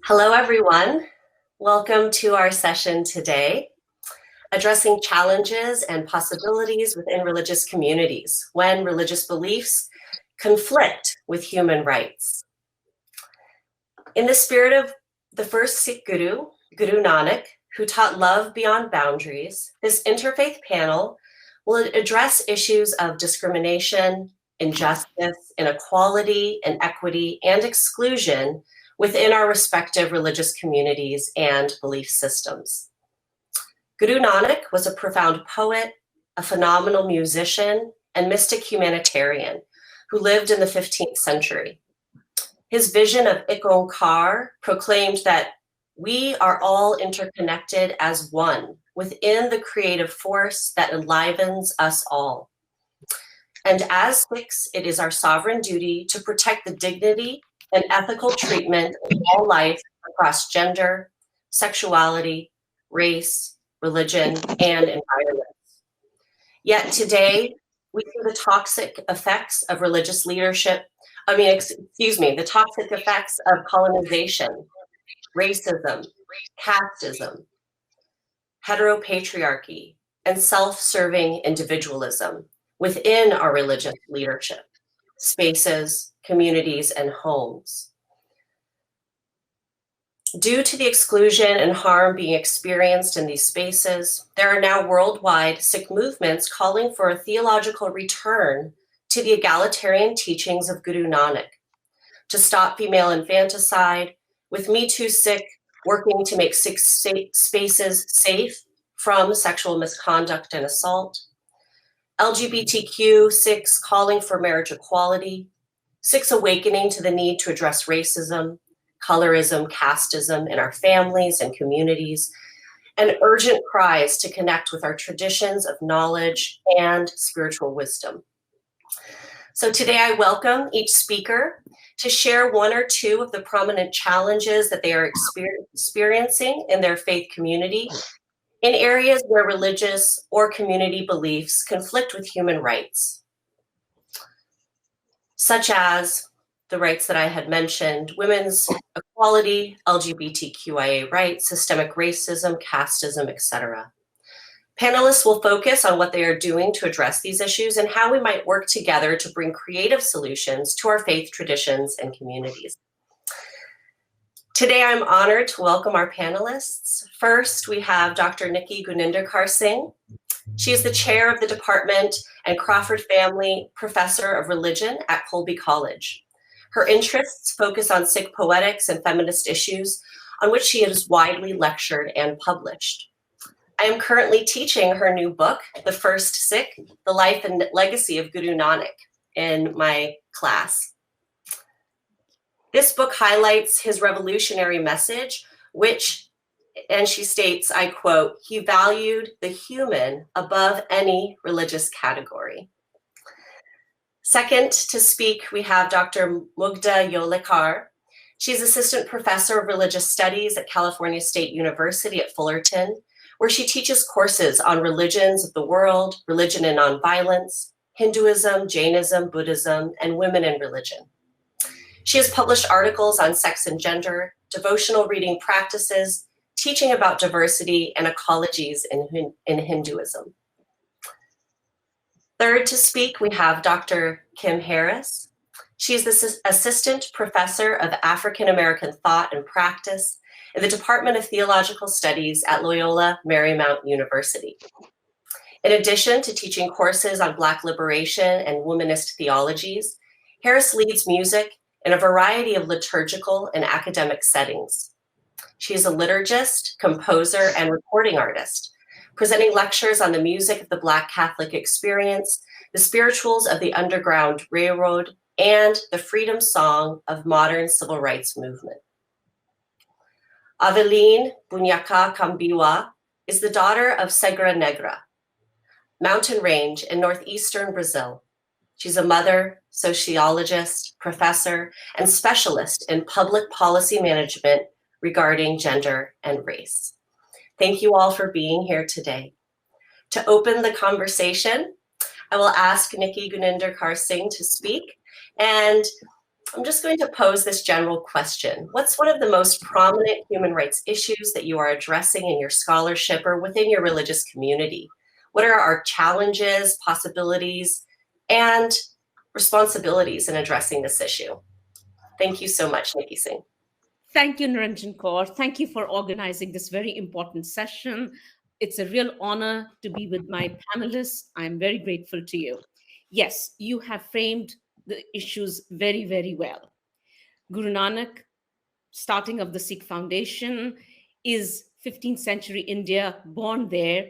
Hello, everyone. Welcome to our session today, addressing challenges and possibilities within religious communities when religious beliefs conflict with human rights. In the spirit of the first Sikh Guru, Guru Nanak, who taught love beyond boundaries, this interfaith panel will address issues of discrimination, injustice, inequality, inequity, and exclusion within our respective religious communities and belief systems. Guru Nanak was a profound poet, a phenomenal musician, and mystic humanitarian who lived in the 15th century. His vision of Ik Onkar proclaimed that we are all interconnected as one within the creative force that enlivens us all. And as Sikhs, it is our sovereign duty to protect the dignity and ethical treatment of all life across gender, sexuality, race, religion, and environments. Yet today, we see the toxic effects of religious leadership, the toxic effects of colonization, racism, casteism, heteropatriarchy, and self-serving individualism within our religious leadership, spaces, communities, and homes. Due to the exclusion and harm being experienced in these spaces, there are now worldwide Sikh movements calling for a theological return to the egalitarian teachings of Guru Nanak, to stop female infanticide, with Me Too Sikh working to make Sikh spaces safe from sexual misconduct and assault, LGBTQ Sikhs calling for marriage equality, Sikhs awakening to the need to address racism, colorism, casteism in our families and communities, and urgent cries to connect with our traditions of knowledge and spiritual wisdom. So today I welcome each speaker to share one or two of the prominent challenges that they are experiencing in their faith community in areas where religious or community beliefs conflict with human rights, such as the rights that I had mentioned: women's equality, LGBTQIA rights, systemic racism, casteism, etc. Panelists will focus on what they are doing to address these issues and how we might work together to bring creative solutions to our faith traditions and communities. Today, I'm honored to welcome our panelists. First, we have Dr. Nikky-Guninder Singh. She is the chair of the department and Crawford Family Professor of Religion at Colby College. Her interests focus on Sikh poetics and feminist issues, on which she has widely lectured and published. I am currently teaching her new book, The First Sikh: The Life and Legacy of Guru Nanak, in my class. This book highlights his revolutionary message, which, and she states, I quote, "He valued the human above any religious category." Second to speak, we have Dr. Mugdha Yeoleh. She's assistant professor of religious studies at California State University at Fullerton, where she teaches courses on religions of the world, religion and nonviolence, Hinduism, Jainism, Buddhism, and women in religion. She has published articles on sex and gender, devotional reading practices, teaching about diversity and ecologies in Hinduism. Third to speak, we have Dr. Kim Harris. She is the assistant professor of African American thought and practice in the Department of Theological Studies at Loyola Marymount University. In addition to teaching courses on Black liberation and womanist theologies, Harris leads music in a variety of liturgical and academic settings. She is a liturgist, composer, and recording artist, presenting lectures on the music of the Black Catholic experience, the spirituals of the Underground Railroad, and the freedom song of modern civil rights movement. Avelin, Buniaca, Kambiwa is the daughter of Serra Negra, mountain range in northeastern Brazil. She's a mother, sociologist, professor, and specialist in public policy management regarding gender and race. Thank you all for being here today. To open the conversation, I will ask Nikky-Guninder Singh to speak. And I'm just going to pose this general question. What's one of the most prominent human rights issues that you are addressing in your scholarship or within your religious community? What are our challenges, possibilities, and responsibilities in addressing this issue? Thank you so much, Nikki Singh. Thank you, Nirinjan Kaur. Thank you for organizing this very important session. It's a real honor to be with my panelists. I'm very grateful to you. Yes, you have framed the issues very, very well. Guru Nanak, starting of the Sikh Foundation, is 15th century India, born there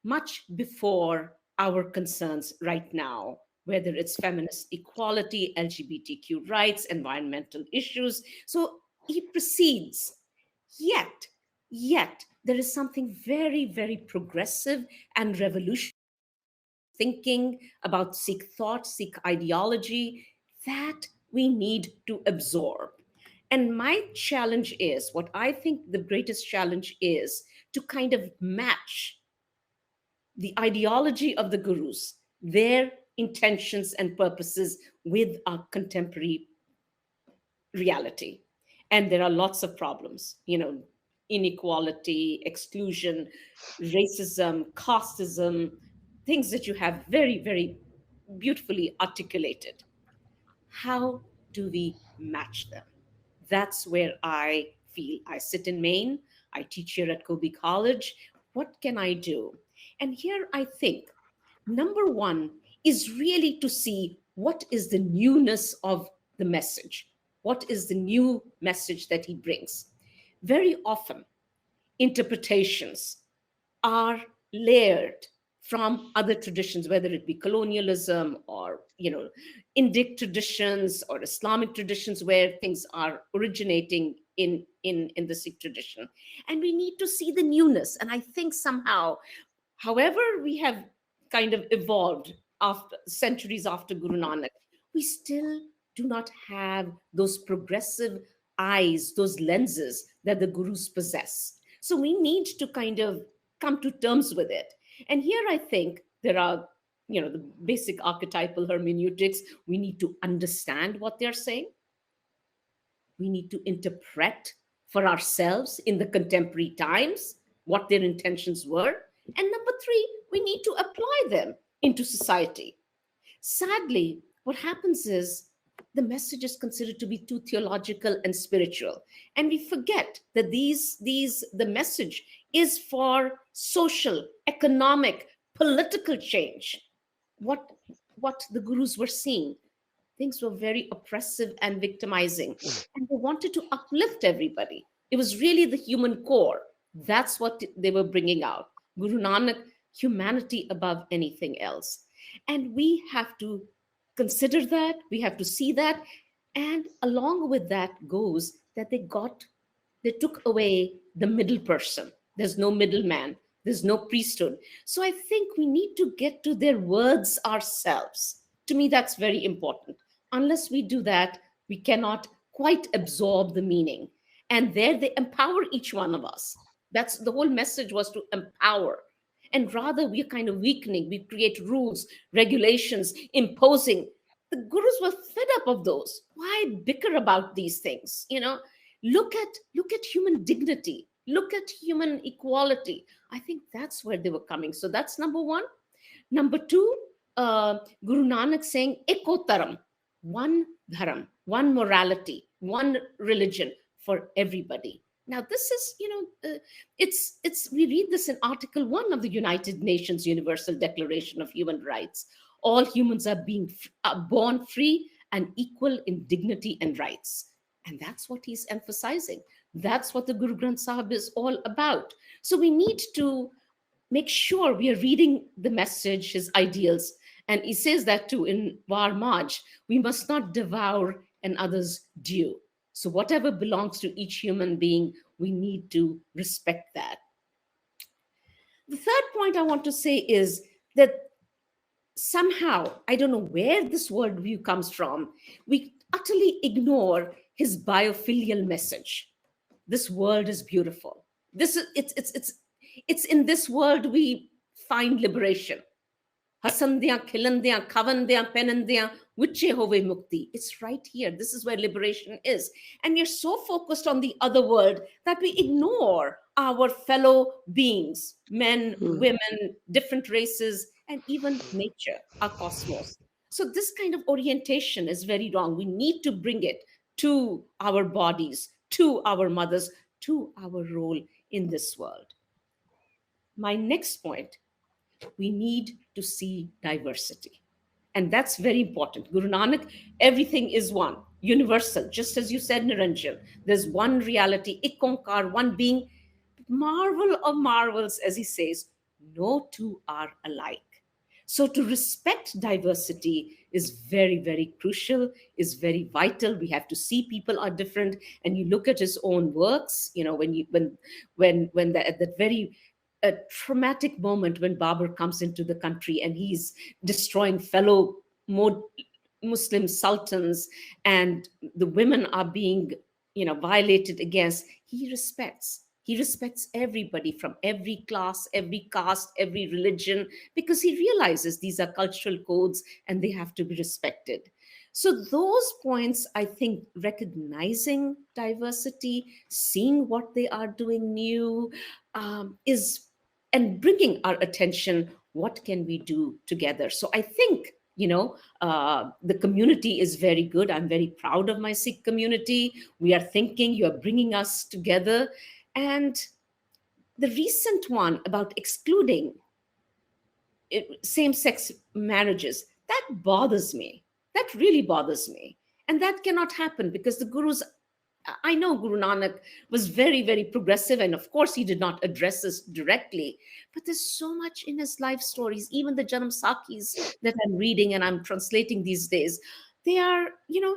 much before our concerns right now, whether it's feminist equality, LGBTQ rights, environmental issues. So he precedes. Yet, there is something very, very progressive and revolutionary thinking about Sikh thought, Sikh ideology that we need to absorb. And my challenge is what I think the greatest challenge is to kind of match the ideology of the gurus, their intentions and purposes with our contemporary reality. And there are lots of problems, inequality, exclusion, racism, casteism, things that you have very, very beautifully articulated. How do we match them? That's where I feel. I sit in Maine, I teach here at Kobe College. What can I do? And here I think number one is really to see what is the newness of the message. What is the new message that he brings? Very often, interpretations are layered from other traditions, whether it be colonialism or Indic traditions or Islamic traditions, where things are originating in the Sikh tradition. And we need to see the newness. And I think somehow, however we have kind of evolved after centuries after Guru Nanak, we still do not have those progressive eyes, those lenses that the gurus possess. So we need to kind of come to terms with it. And here I think there are, the basic archetypal hermeneutics. We need to understand what they're saying. We need to interpret for ourselves in the contemporary times what their intentions were. And number three, we need to apply them into society. Sadly, what happens is the message is considered to be too theological and spiritual. And we forget that the message is for social, economic, political change. What the gurus were seeing, things were very oppressive and victimizing. And they wanted to uplift everybody. It was really the human core. That's what they were bringing out. Guru Nanak, humanity above anything else. And we have to consider that, we have to see that. And along with that goes that they took away the middle person. There's no middleman, there's no priesthood. So I think we need to get to their words ourselves. To me, that's very important. Unless we do that, we cannot quite absorb the meaning. And there they empower each one of us. That's the whole message, was to empower. And rather, we're kind of weakening. We create rules, regulations, imposing. The gurus were fed up of those. Why bicker about these things? Look at human dignity. Look at human equality. I think that's where they were coming. So that's number one. Number two, Guru Nanak saying, Eko Taram, one dharam, one morality, one religion for everybody. Now, this is, we read this in Article 1 of the United Nations Universal Declaration of Human Rights. All humans are born free and equal in dignity and rights. And that's what he's emphasizing. That's what the Guru Granth Sahib is all about. So we need to make sure we are reading the message, his ideals. And he says that too in Var Maj, we must not devour another's due. So whatever belongs to each human being, we need to respect that. The third point I want to say is that somehow, I don't know where this worldview comes from, we utterly ignore his biofilial message. This world is beautiful. It's in this world we find liberation. Hasandiyan, khilandiyan, kavandiyan, penandiyan, viche hove mukti. It's right here. This is where liberation is. And we're so focused on the other world that we ignore our fellow beings, men, women, different races, and even nature, our cosmos. So this kind of orientation is very wrong. We need to bring it to our bodies, to our mothers, to our role in this world. My next point, we need to see diversity. And that's very important. Guru Nanak, everything is one, universal. Just as you said, Nirinjan, there's one reality, Ik Onkar, one being. Marvel of marvels, as he says, no two are alike. So to respect diversity is very, very crucial, is very vital. We have to see people are different. And you look at his own works, you know, when at that very a traumatic moment when Babur comes into the country and he's destroying fellow Muslim sultans, and the women are being, violated against. He respects everybody from every class, every caste, every religion, because he realizes these are cultural codes and they have to be respected. So those points, I think, recognizing diversity, seeing what they are doing new, is and bringing our attention, what can we do together? So I think, the community is very good. I'm very proud of my Sikh community. We are thinking, you are bringing us together. And the recent one about excluding same-sex marriages, that bothers me. That really bothers me. And that cannot happen because the Guru's, I know Guru Nanak was very, very progressive, and of course he did not address this directly, but there's so much in his life stories, even the Janam Sakis that I'm reading and I'm translating these days. They are,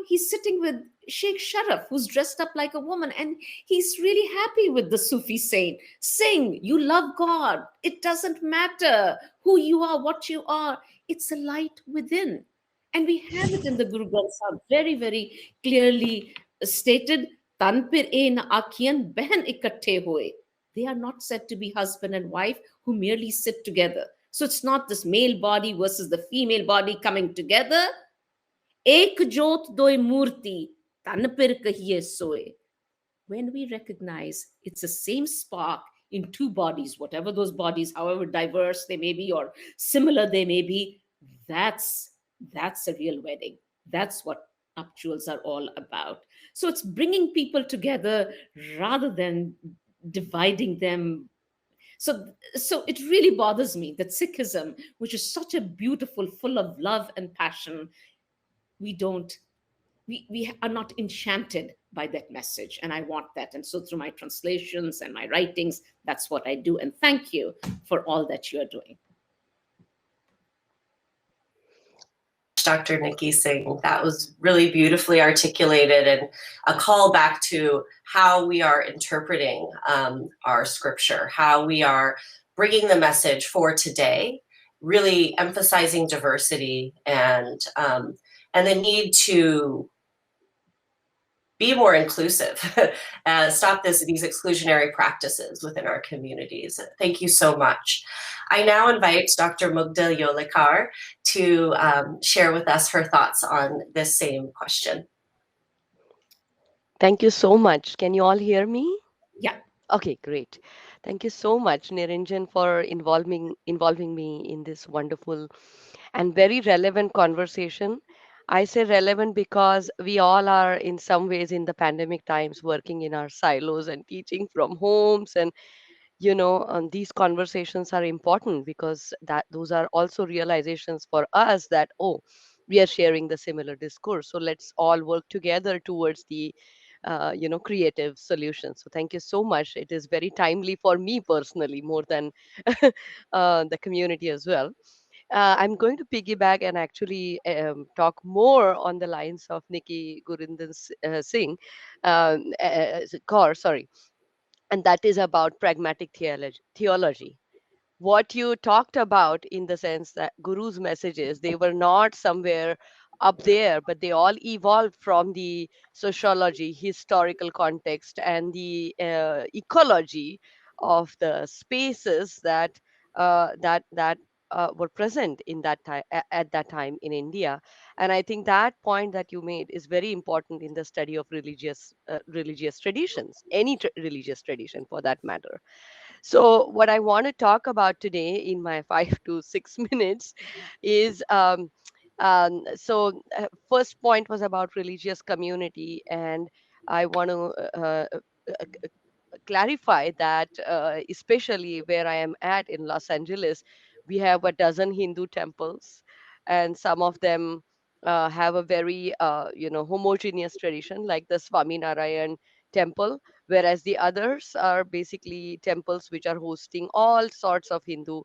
he's sitting with Sheikh Sharaf, who's dressed up like a woman, and he's really happy with the Sufi saying, sing, you love God. It doesn't matter who you are, what you are. It's a light within. And we have it in the Guru Granth Sahib very, very clearly stated. Tanpir e na akhiyan behan ikatte hoye. They are not said to be husband and wife who merely sit together. So it's not this male body versus the female body coming together. Ek jot doi murti, tanpir kahiye soye. When we recognize it's the same spark in two bodies, whatever those bodies, however diverse they may be or similar they may be, that's a real wedding. That's what nuptials are all about. So it's bringing people together rather than dividing them. So it really bothers me that Sikhism, which is such a beautiful, full of love and passion, we are not enchanted by that message. And I want that. And so through my translations and my writings, that's what I do. And thank you for all that you're doing. Dr. Nikki Singh. That was really beautifully articulated and a call back to how we are interpreting our scripture, how we are bringing the message for today, really emphasizing diversity and the need to be more inclusive, stop these exclusionary practices within our communities. Thank you so much. I now invite Dr. Mugdha Yeoleh to share with us her thoughts on this same question. Thank you so much. Can you all hear me? Yeah. Okay, great. Thank you so much, Nirinjan, for involving me in this wonderful and very relevant conversation. I say relevant because we all are in some ways in the pandemic times working in our silos and teaching from homes, and these conversations are important because those are also realizations for us that, oh, we are sharing the similar discourse, so let's all work together towards the creative solutions. So thank you so much. It is very timely for me personally, more than the community as well. I'm going to piggyback and actually talk more on the lines of Nikky-Guninder Singh, Kaur, sorry, and that is about pragmatic theology. What you talked about, in the sense that Guru's messages, they were not somewhere up there, but they all evolved from the sociology, historical context, and the ecology of the spaces that were present in that time at that time in India. And I think that point that you made is very important in the study of religious traditions, any religious tradition for that matter. So, what I want to talk about today in my 5 to 6 minutes is first point was about religious community, and I want to clarify that, especially where I am at in Los Angeles, we have a dozen Hindu temples, and some of them have a very homogeneous tradition, like the Swaminarayan temple, whereas the others are basically temples which are hosting all sorts of Hindu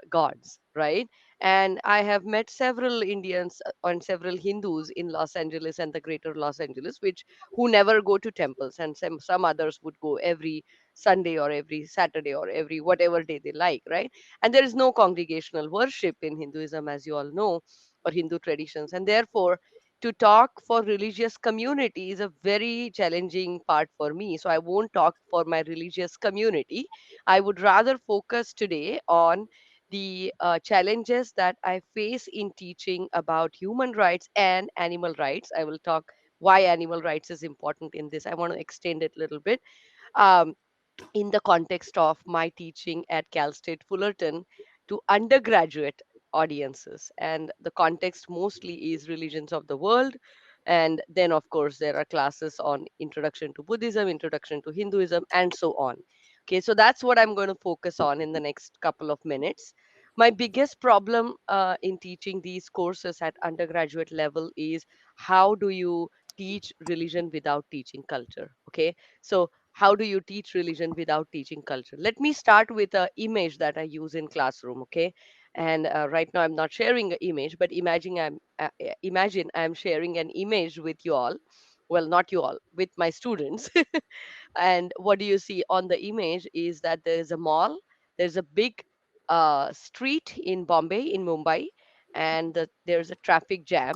gods, right? And I have met several Indians and several Hindus in Los Angeles and the greater Los Angeles, which who never go to temples, and some others would go every Sunday or every Saturday or every whatever day they like, right? And there is no congregational worship in Hinduism, as you all know, or Hindu traditions, and therefore to talk for religious community is a very challenging part for me. So I won't talk for my religious community. I would rather focus today on the challenges that I face in teaching about human rights and animal rights. I will talk why animal rights is important in this. I want to extend it a little bit. Um, in the context of my teaching at Cal State Fullerton to undergraduate audiences. And the context mostly is religions of the world. And then, of course, there are classes on introduction to Buddhism, introduction to Hinduism, and so on. Okay, so that's what I'm going to focus on in the next couple of minutes. My biggest problem in teaching these courses at undergraduate level is how do you teach religion without teaching culture? Okay, so how do you teach religion without teaching culture? Let me start with an image that I use in classroom. Okay, and right now I'm not sharing an image, but imagine I'm sharing an image with you all. Well, not you all, with my students. And what do you see on the image is that there is a mall, there's a big street in Bombay, in Mumbai, and there's a traffic jam.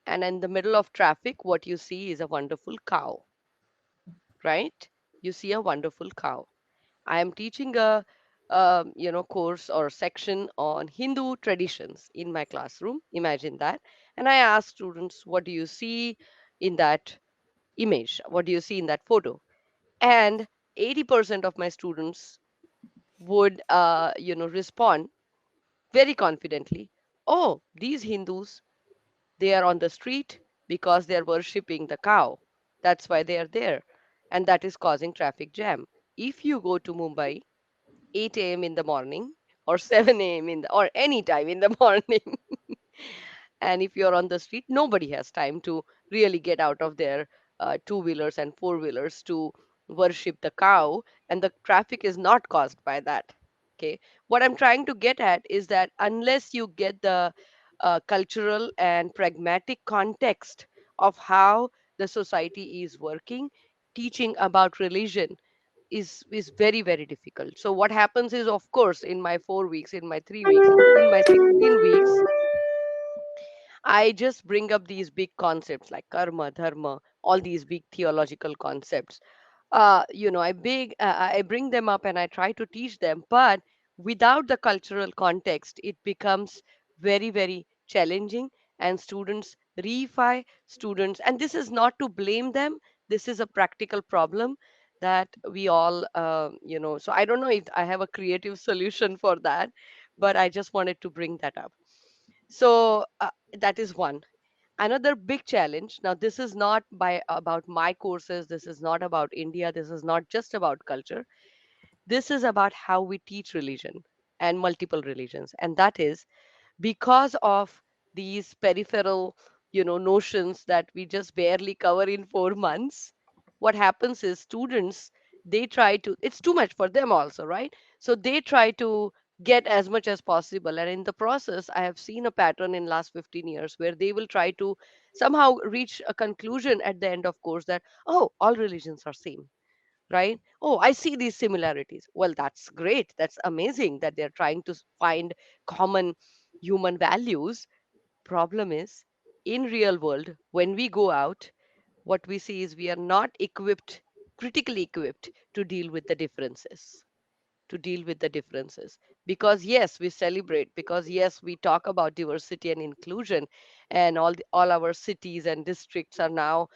And in the middle of traffic, what you see is a wonderful cow, right? You see a wonderful cow. I am teaching a course or section on Hindu traditions in my classroom. Imagine that, and I ask students, "What do you see in that image? What do you see in that photo?" And 80% of my students would respond very confidently, "Oh, these Hindus, they are on the street because they are worshipping the cow. That's why they are there. And that is causing traffic jam." If you go to Mumbai 8 a.m. in the morning or 7 a.m. or any time in the morning, and if you're on the street, nobody has time to really get out of their two-wheelers and four-wheelers to worship the cow, and the traffic is not caused by that. Okay, what I'm trying to get at is that unless you get the cultural and pragmatic context of how the society is working, teaching about religion is very very difficult. So what happens is, of course, in my 4 weeks, in my 3 weeks, in my 16 weeks, I just bring up these big concepts like karma, dharma, all these big theological concepts. I bring them up and I try to teach them, but without the cultural context, it becomes very, very challenging. And students reify students, and this is not to blame them. This is a practical problem that we all, So I don't know if I have a creative solution for that, but I just wanted to bring that up. So that is one. Another big challenge. Now, this is not about my courses. This is not about India. This is not just about culture. This is about how we teach religion and multiple religions. And that is because of these peripheral notions that we just barely cover in 4 months. What happens is students, they try to, it's too much for them also, right? So they try to get as much as possible, and in the process I have seen a pattern in last 15 years where they will try to somehow reach a conclusion at the end of course that, oh, all religions are same, right? Oh, I see these similarities. Well, that's great, that's amazing that they're trying to find common human values. Problem is, in real world, when we go out, what we see is we are not equipped, critically equipped, to deal with the differences, to deal with the differences? Because yes, we celebrate, because yes, we talk about diversity and inclusion, and all our cities and districts are now,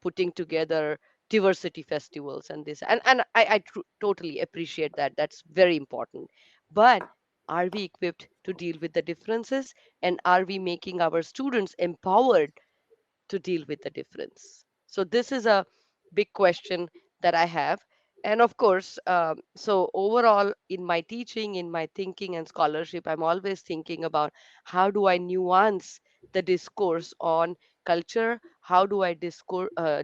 putting together diversity festivals and this, and I totally appreciate that. That's very important. But are we equipped to deal with the differences, and are we making our students empowered to deal with the difference? So this is a big question that I have. And of course, so overall in my teaching, in my thinking and scholarship, I'm always thinking about how do I nuance the discourse on culture? How do I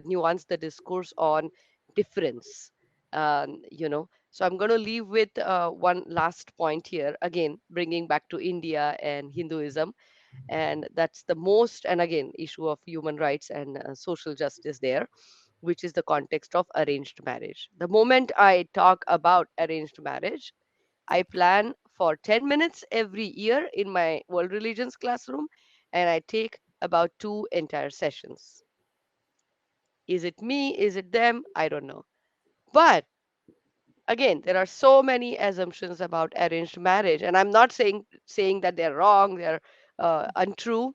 nuance the discourse on difference? So I'm going to leave with one last point here, again, bringing back to India and Hinduism, and that's the most, and again, issue of human rights and social justice there, which is the context of arranged marriage. The moment I talk about arranged marriage, I plan for 10 minutes every year in my world religions classroom, and I take about 2 entire sessions. Is it me? Is it them? I don't know. But again, there are so many assumptions about arranged marriage, and I'm not saying that they're wrong, they're untrue,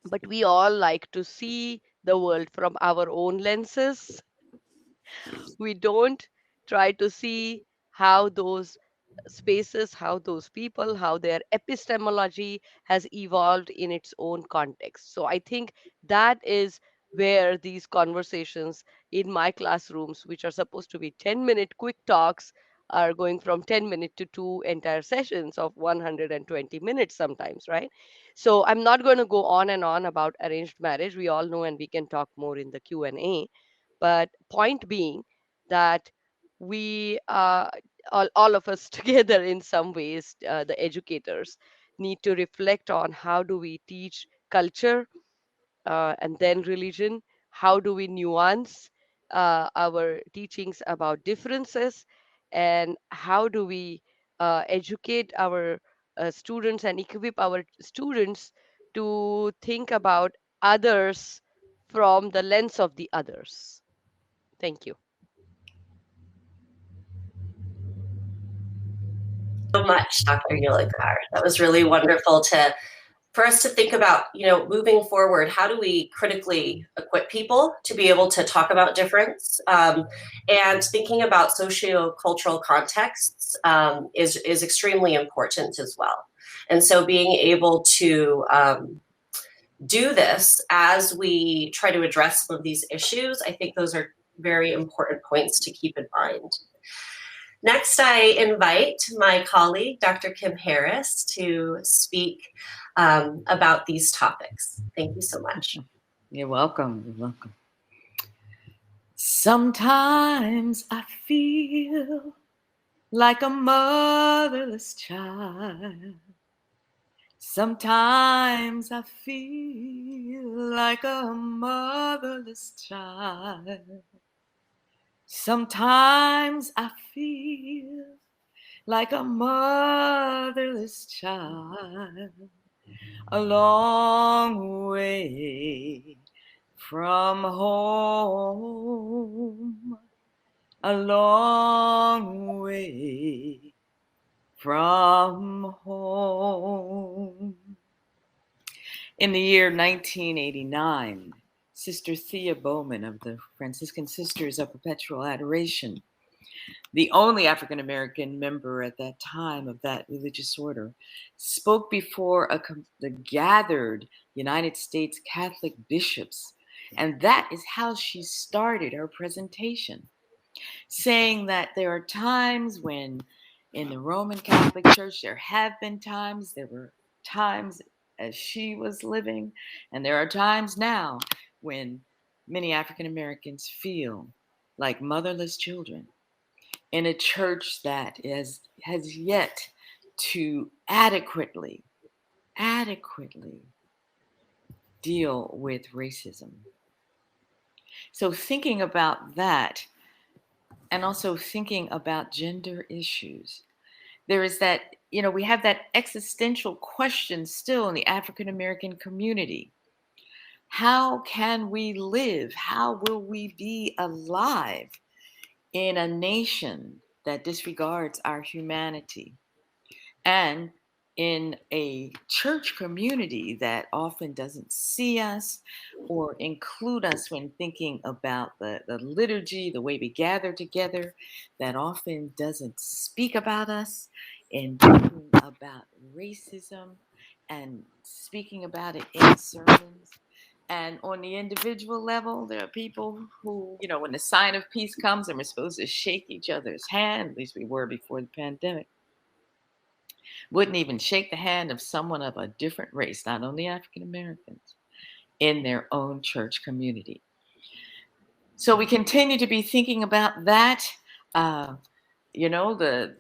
but we all like to see the world from our own lenses. We don't try to see how those spaces, how those people, how their epistemology has evolved in its own context. So I think that is where these conversations in my classrooms, which are supposed to be 10-minute quick talks, are going from 10 minutes to 2 entire sessions of 120 minutes sometimes, right? So I'm not going to go on and on about arranged marriage. We all know, and we can talk more in the Q&A. But point being that we all of us together in some ways, the educators need to reflect on how do we teach culture and then religion, how do we nuance our teachings about differences, and how do we educate our students and equip our students to think about others from the lens of the others. Thank you. So much, Dr. Yeoleh. That was really wonderful for us to think about, moving forward. How do we critically equip people to be able to talk about difference? And thinking about socio-cultural contexts is extremely important as well. And so being able to do this as we try to address some of these issues, I think those are very important points to keep in mind. Next, I invite my colleague, Dr. Kim Harris, to speak about these topics. Thank you so much. You're welcome. You're welcome. Sometimes I feel like a motherless child. Sometimes I feel like a motherless child. Sometimes I feel like a motherless child, a long way from home, a long way from home. In the year 1989, Sister Thea Bowman of the Franciscan Sisters of Perpetual Adoration, the only African American member at that time of that religious order, spoke before the gathered United States Catholic bishops. And that is how she started her presentation, saying that there are times when in the Roman Catholic Church, there have been times, there were times as she was living, and there are times now when many African Americans feel like motherless children in a church that has yet to adequately deal with racism. So thinking about that, and also thinking about gender issues, there is that, we have that existential question still in the African American community. How can we live? How will we be alive in a nation that disregards our humanity. And in a church community that often doesn't see us or include us when thinking about the liturgy, the way we gather together, that often doesn't speak about us and thinking about racism and speaking about it in sermons. And on the individual level, there are people who, when the sign of peace comes and we're supposed to shake each other's hand, at least we were before the pandemic, wouldn't even shake the hand of someone of a different race, not only African Americans, in their own church community. So we continue to be thinking about that. The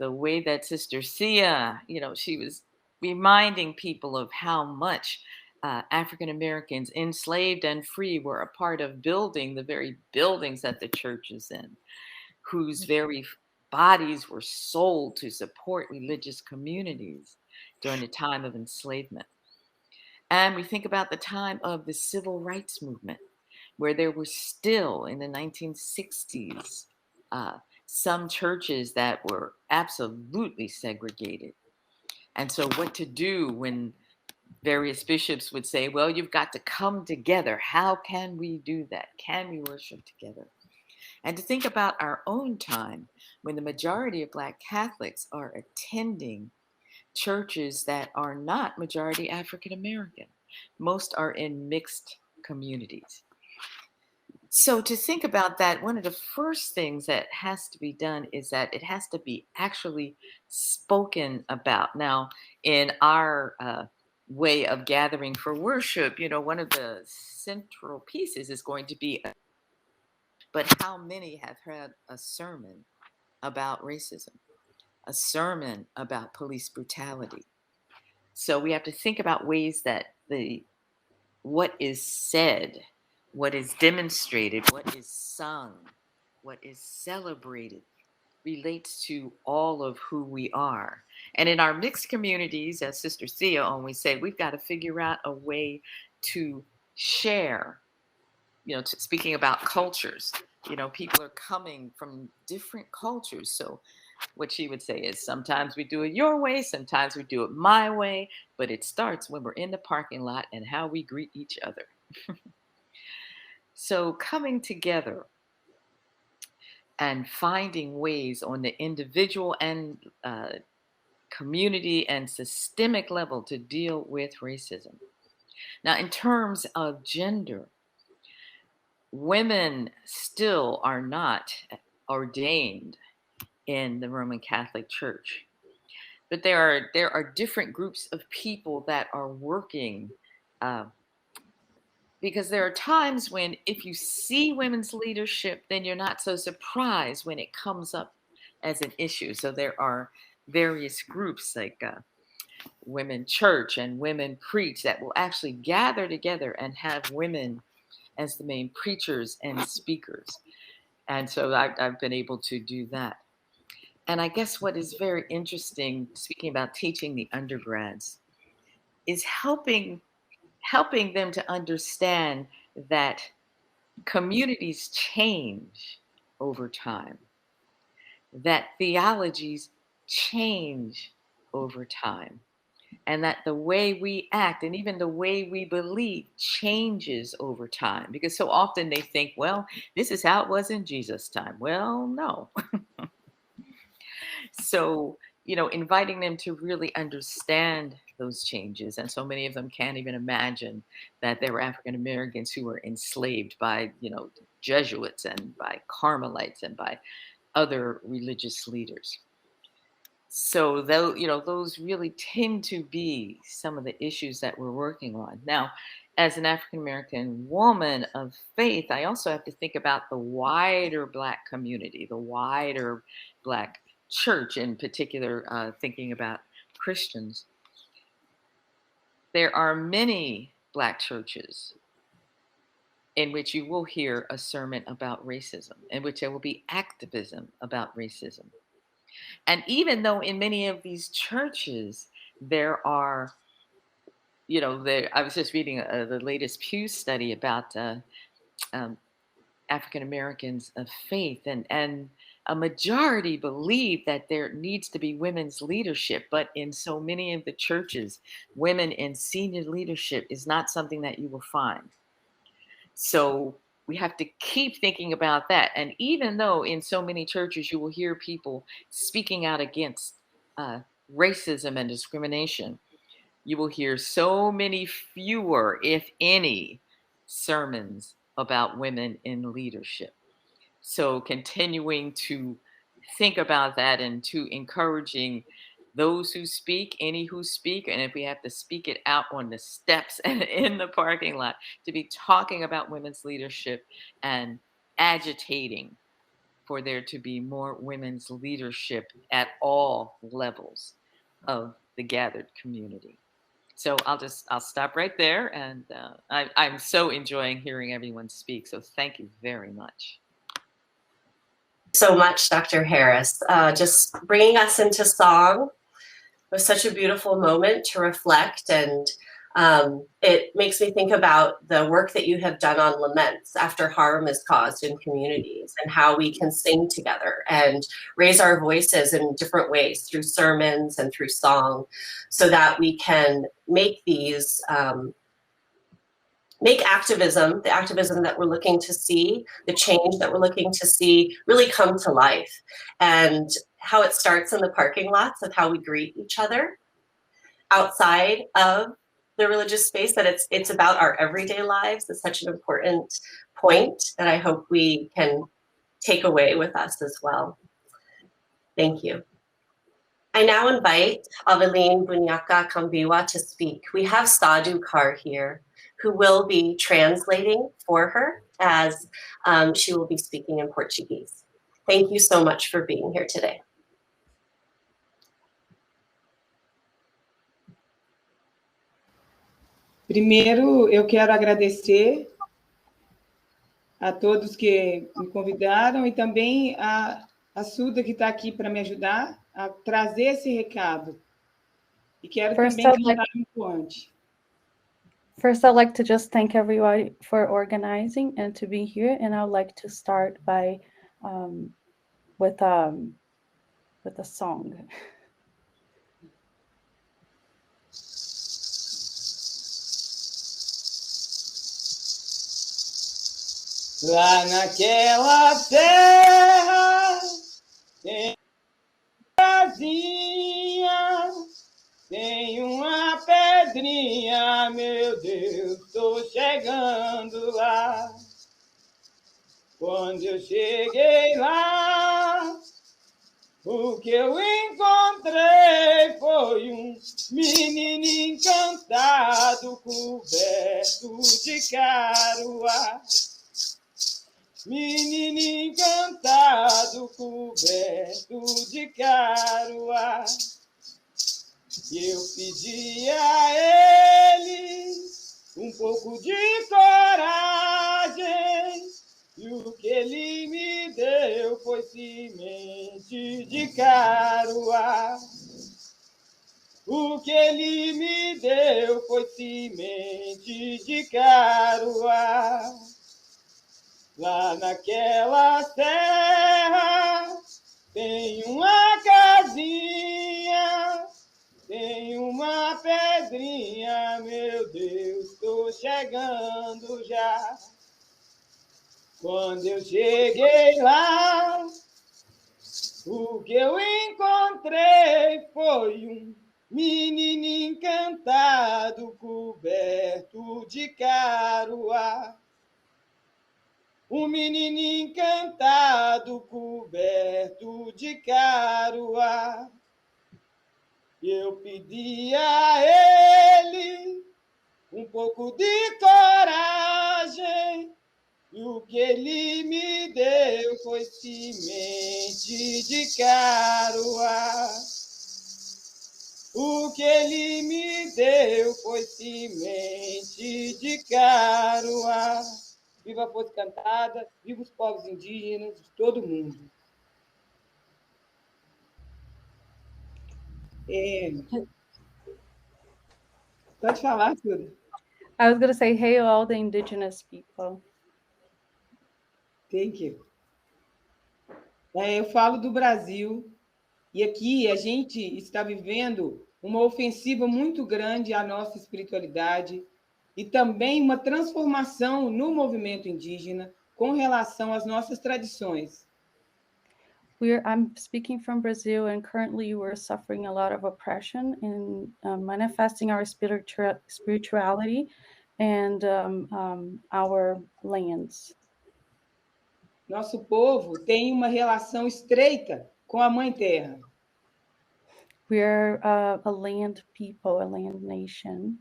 way that Sister Sia, she was reminding people of how much African Americans, enslaved and free, were a part of building the very buildings that the church is in, whose very bodies were sold to support religious communities during the time of enslavement. And we think about the time of the civil rights movement, where there were still in the 1960s some churches that were absolutely segregated. And so, what to do when various bishops would say, well, you've got to come together. How can we do that? Can we worship together? And to think about our own time when the majority of Black Catholics are attending churches that are not majority African American. Most are in mixed communities. So to think about that, one of the first things that has to be done is that it has to be actually spoken about. Now, in our way of gathering for worship, one of the central pieces is going to be, but how many have heard a sermon about racism, a sermon about police brutality? So we have to think about ways that what is said, what is demonstrated, what is sung, what is celebrated relates to all of who we are. And in our mixed communities, as Sister Sia always said, we've got to figure out a way to share. Speaking about cultures, people are coming from different cultures. So what she would say is sometimes we do it your way, sometimes we do it my way, but it starts when we're in the parking lot and how we greet each other. So coming together and finding ways on the individual and community and systemic level to deal with racism. Now, in terms of gender, women still are not ordained in the Roman Catholic Church. But there are different groups of people that are working because there are times when if you see women's leadership, then you're not so surprised when it comes up as an issue. So there are various groups like Women Church and Women Preach that will actually gather together and have women as the main preachers and speakers. And so I've been able to do that. And I guess what is very interesting, speaking about teaching the undergrads, is helping them to understand that communities change over time, that theologies change over time, and that the way we act and even the way we believe changes over time. Because so often they think, well, this is how it was in Jesus' time. Well, no. So, inviting them to really understand those changes. And so many of them can't even imagine that there were African Americans who were enslaved by, Jesuits and by Carmelites and by other religious leaders. So those really tend to be some of the issues that we're working on. Now, as an African American woman of faith, I also have to think about the wider Black community, the wider Black church, in particular, thinking about Christians. There are many Black churches in which you will hear a sermon about racism, in which there will be activism about racism. And even though in many of these churches, there are, I was just reading the latest Pew study about African Americans of faith, and a majority believe that there needs to be women's leadership, but in so many of the churches, women in senior leadership is not something that you will find. So we have to keep thinking about that. And even though in so many churches you will hear people speaking out against racism and discrimination, you will hear so many fewer, if any, sermons about women in leadership. So continuing to think about that and to encouraging those who speak, any who speak, and if we have to speak it out on the steps and in the parking lot, to be talking about women's leadership and agitating for there to be more women's leadership at all levels of the gathered community. So I'll stop right there, and I'm so enjoying hearing everyone speak. So thank you very much. So much, Dr. Harris. Just bringing us into song was such a beautiful moment to reflect, and it makes me think about the work that you have done on laments after harm is caused in communities, and how we can sing together and raise our voices in different ways through sermons and through song, so that we can make these make activism, the activism that we're looking to see, the change that we're looking to see, really come to life. And how it starts in the parking lots of how we greet each other outside of the religious space, that it's about our everyday lives is such an important point that I hope we can take away with us as well. Thank you. I now invite Avelin, Buniaca, Kambiwa to speak. We have Sadhu Kaur here, who will be translating for her as she will be speaking in Portuguese. Thank you so much for being here today. Primeiro, eu quero agradecer a todos que me convidaram e também a Suda, que está aqui para me ajudar a trazer esse recado. E quero também cantar um poante. First, I'd like to just thank everybody for organizing and to be here. And I'd like to start by with a song. Lá naquela terra tem uma casinha, tem uma pedrinha, meu Deus, tô chegando lá. Quando eu cheguei lá, o que eu encontrei foi um menino encantado, coberto de caruá. Menino encantado, coberto de caruá. Eu pedi a ele um pouco de coragem, e o que ele me deu foi semente de caruá. O que ele me deu foi semente de caruá. Lá naquela terra tem uma casinha, tem uma pedrinha, meu Deus, tô chegando já. Quando eu cheguei lá, o que eu encontrei foi um menino encantado, coberto de caruá. Um menino encantado, coberto de caruá. Eu pedi a ele um pouco de coragem, e o que ele me deu foi semente de caruá. O que ele me deu foi semente de caruá. Viva a Força Cantada, viva os povos indígenas, de todo mundo. Pode falar, Suda. I was going to say, hail all the indigenous people. Thank you. Eu falo do Brasil, e aqui a gente está vivendo uma ofensiva muito grande à nossa espiritualidade e também uma transformação no movimento indígena com relação às nossas tradições. I'm speaking from Brazil, and currently we're suffering a lot of oppression in manifesting our spirituality and our lands. Nosso povo tem uma relação estreita com a Mãe Terra. We're a land people, a land nation.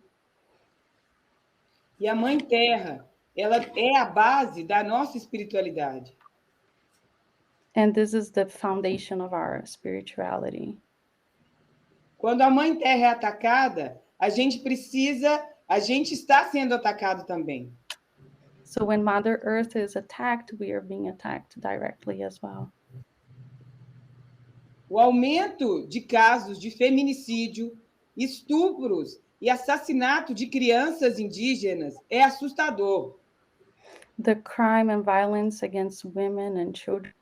E a Mãe Terra, ela é a base da nossa espiritualidade. And this is the foundation of our spirituality. Quando a Mãe Terra é atacada, a gente está sendo atacado também. So when Mother Earth is attacked, we are being attacked directly as well. O aumento de casos de feminicídio, estupros e assassinato de crianças indígenas é assustador. The crime and violence against women and children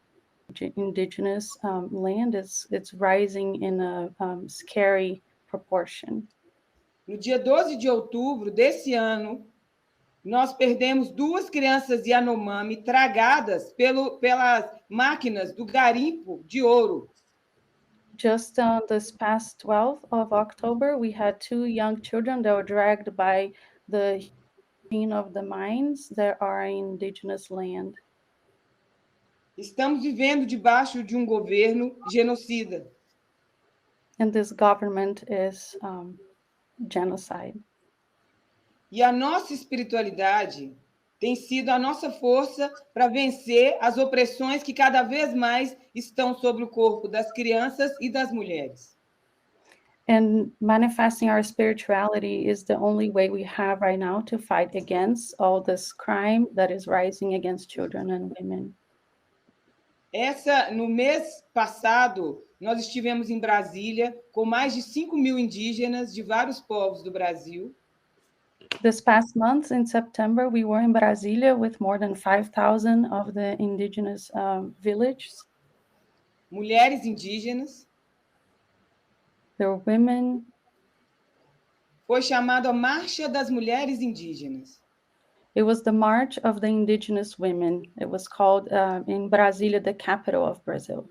indigenous land it's rising in a scary proportion. No dia 12 de outubro desse ano, nós perdemos 2 crianças Yanomami tragadas pelas máquinas do garimpo de ouro. Just on this past 12th of October, we had 2 young children that were dragged by the heat of the mines that are in indigenous land. Estamos vivendo debaixo de um governo genocida. And this government is genocide. E a nossa espiritualidade tem sido a nossa força para vencer as opressões que cada vez mais estão sobre o corpo das crianças e das mulheres. And manifesting our spirituality is the only way we have right now to fight against all this crime that is rising against children and women. No mês passado, nós estivemos em Brasília com mais de 5.000 indígenas de vários povos do Brasil. This past month, in September, we were in Brasilia with more than 5,000 of the indigenous villages. Mulheres indígenas. There were women. Foi chamado a Marcha das Mulheres Indígenas. It was the March of the Indigenous Women. It was called in Brasília, the capital of Brazil.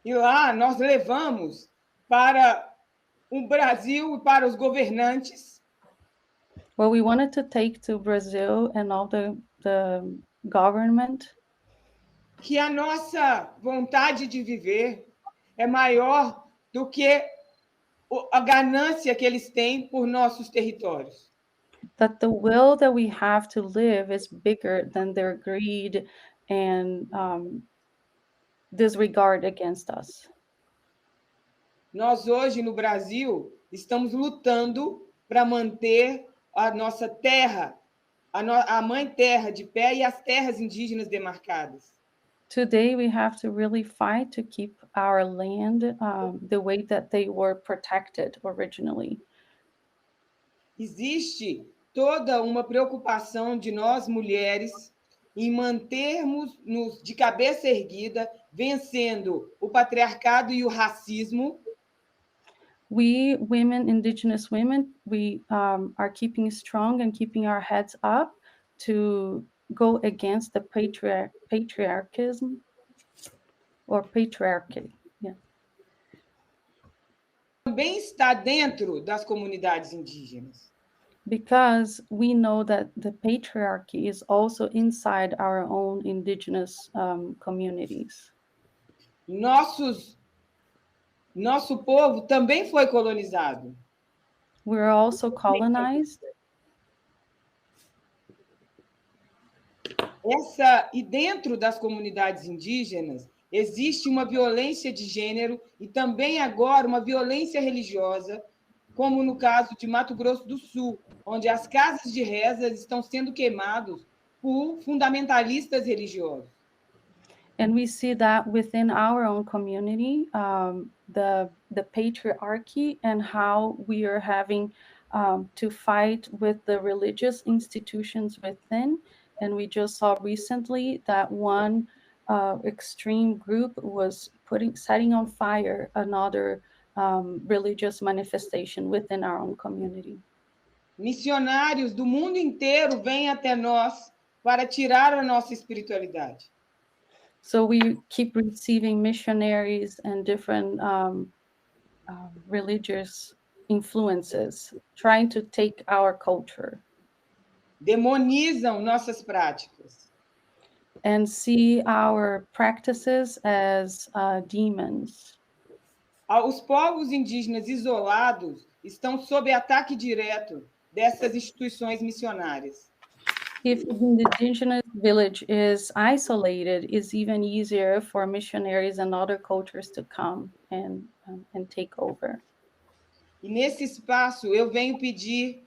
E lá nós levamos para o Brasil e para os governantes. Well, we wanted to take to Brazil and all the government que a nossa vontade de viver é maior do que a ganância que eles têm por nossos territórios. That the will that we have to live is bigger than their greed and disregard against us. Nós hoje no Brasil estamos lutando para manter a nossa terra, a mãe terra de pé e as terras indígenas demarcadas. Today we have to really fight to keep our land the way that they were protected originally. Existe toda uma preocupação de nós mulheres em mantermos-nos de cabeça erguida, vencendo o patriarcado e o racismo. We women, indigenous women, we are keeping strong and keeping our heads up to go against the patriarchism or patriarchy. Yeah. Também está dentro das comunidades indígenas. Because we know that the patriarchy is also inside our own indigenous communities. Nosso povo também foi colonizado. We're also colonized. E dentro das comunidades indígenas existe uma violência de gênero e também agora uma violência religiosa, como no caso de Mato Grosso do Sul, onde as casas de rezas estão sendo queimadas por fundamentalistas religiosos. And we see that within our own community, the patriarchy and how we are having to fight with the religious institutions within And we just saw recently that one extreme group was setting on fire another religious manifestation within our own community. Missionários do mundo inteiro vêm até nós para tirar a nossa espiritualidade. So we keep receiving missionaries and different religious influences trying to take our culture. Demonizam nossas práticas. And see our practices as demons. Os povos indígenas isolados estão sob ataque direto dessas instituições missionárias. If the indigenous village is isolated, it's even easier for missionaries and other cultures to come and take over. E nesse espaço eu venho pedir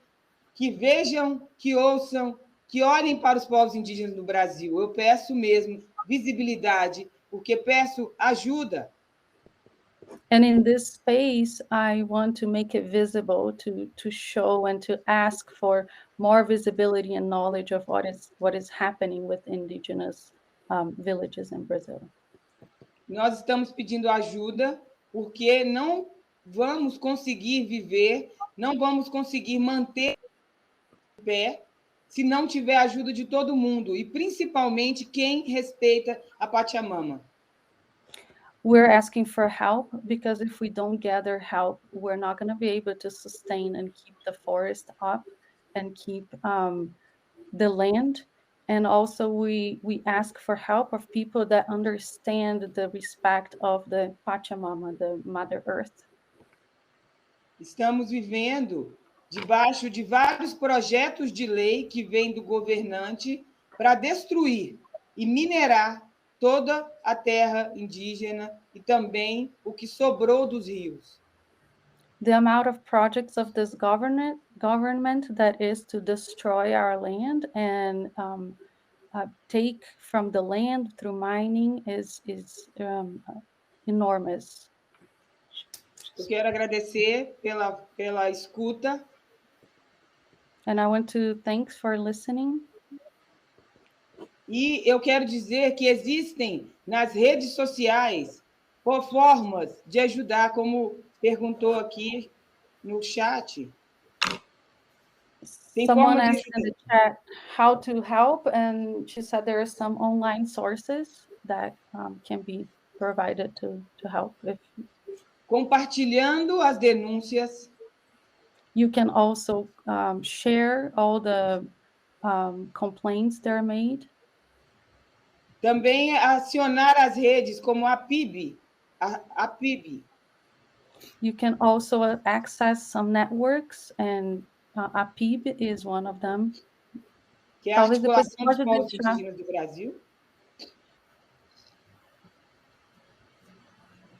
que vejam, que ouçam, que olhem para os povos indígenas do Brasil. Eu peço mesmo visibilidade, porque peço ajuda. And in this space, I want to make it visible, to show and to ask for more visibility and knowledge of what is happening with indigenous villages in Brazil. Nós estamos pedindo ajuda porque não vamos conseguir viver, não vamos conseguir manter em pé se não tiver ajuda de todo mundo, e principalmente quem respeita a Pachamama. We're asking for help because if we don't gather help, we're not going to be able to sustain and keep the forest up and keep the land. And also we ask for help of people that understand the respect of the Pachamama, the Mother Earth. Estamos vivendo debaixo de vários projetos de lei que vêm do governante para destruir e minerar toda a terra indígena e também o que sobrou dos rios. The amount of projects of this government that is to destroy our land and take from the land through mining is enormous. Eu quero agradecer pela escuta. And I want to thanks for listening. E eu quero dizer que existem nas redes sociais formas de ajudar, como perguntou aqui no chat. Tem Someone forma de asked in the chat how to help, and she said there are some online sources that can be provided to help. Compartilhando as denúncias. You can also share all the complaints that are made. Também acionar as redes como a PIB. A PIB. You can also access some networks, and a PIB is one of them. Que é a Articulação dos Povos Indígenas do Brasil.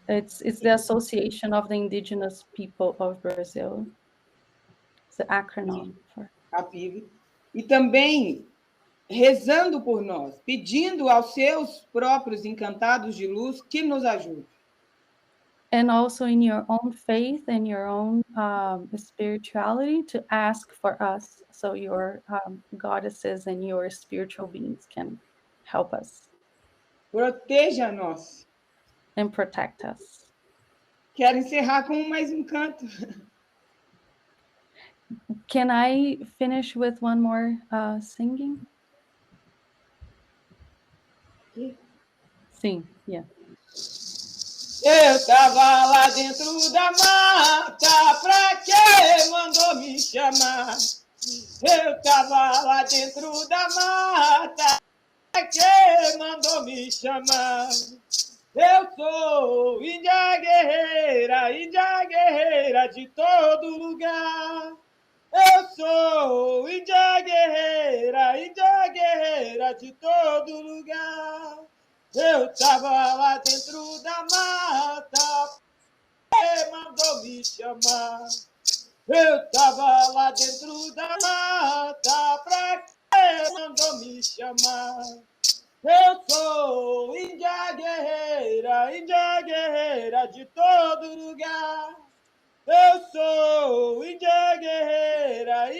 It's the Association of the Indigenous People of Brazil. It's the acronym for a PIB. E também rezando por nós, pedindo aos seus próprios encantados de luz que nos ajudem. And also in your own faith and your own spirituality to ask for us, so your goddesses and your spiritual beings can help us. Proteja-nos. And protect us. Quero encerrar com mais um canto. Can I finish with one more singing? Sim, yeah. Eu tava lá dentro da mata, pra que mandou me chamar? Eu tava lá dentro da mata, pra que mandou me chamar? Eu sou índia guerreira de todo lugar. Eu sou índia guerreira de todo lugar. Eu tava lá dentro da mata, que mandou me chamar. Eu tava lá dentro da mata, pra que mandou me chamar. Eu sou índia guerreira de todo lugar. Eu sou índia guerreira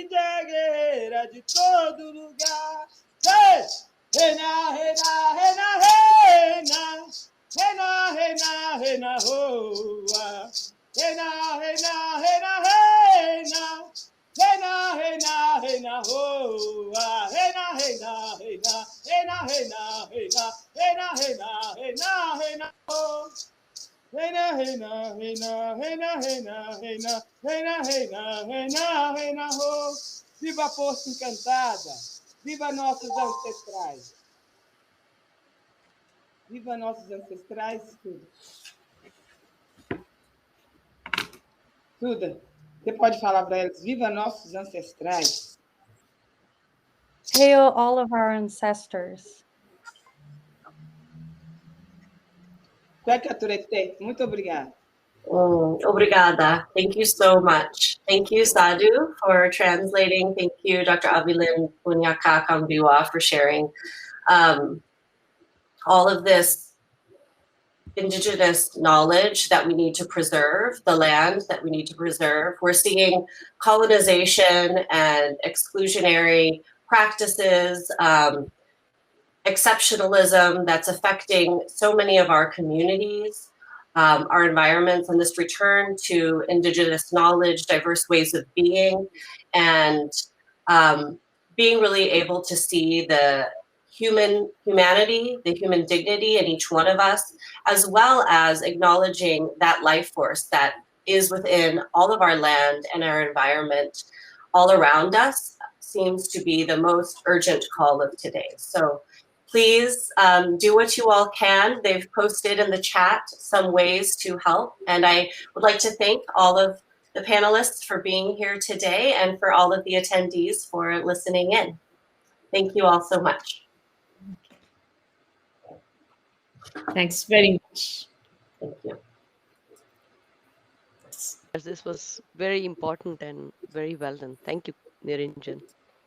de todo lugar. Hey! Hey na, hey na, hey na, hey na. Hey na, hey na, hey na, ho. Hey na, hey na, hey na, hey na. Hey na, hey na, hey na, ho. Hey na, hey na, hey na, hey na, hey na, hey na, hey na, hey na, hey na, hey na, ho. Hey na, hey na, hey na, hey na, hey na, hey na, hey na, hey na, hey na, hey na, ho. Viva a força encantada! Viva nossos ancestrais! Viva nossos ancestrais, tudo. Tudo. Você pode falar para eles, viva nossos ancestrais. Hail all of our ancestors. Muito obrigada. Obrigada. Thank you so much. Thank you, Sadhu, for translating. Thank you, Dr. Avelin, Buniaca, Kambiwa, for sharing all of this indigenous knowledge that we need to preserve, the land that we need to preserve. We're seeing colonization and exclusionary practices, exceptionalism that's affecting so many of our communities, our environments, and this return to indigenous knowledge, diverse ways of being, and being really able to see the humanity, the human dignity in each one of us, as well as acknowledging that life force that is within all of our land and our environment all around us seems to be the most urgent call of today. So please do what you all can. They've posted in the chat some ways to help. And I would like to thank all of the panelists for being here today and for all of the attendees for listening in. Thank you all so much. Thanks very much. Thank you. This was very important and very well done. Thank you, Nirinjan.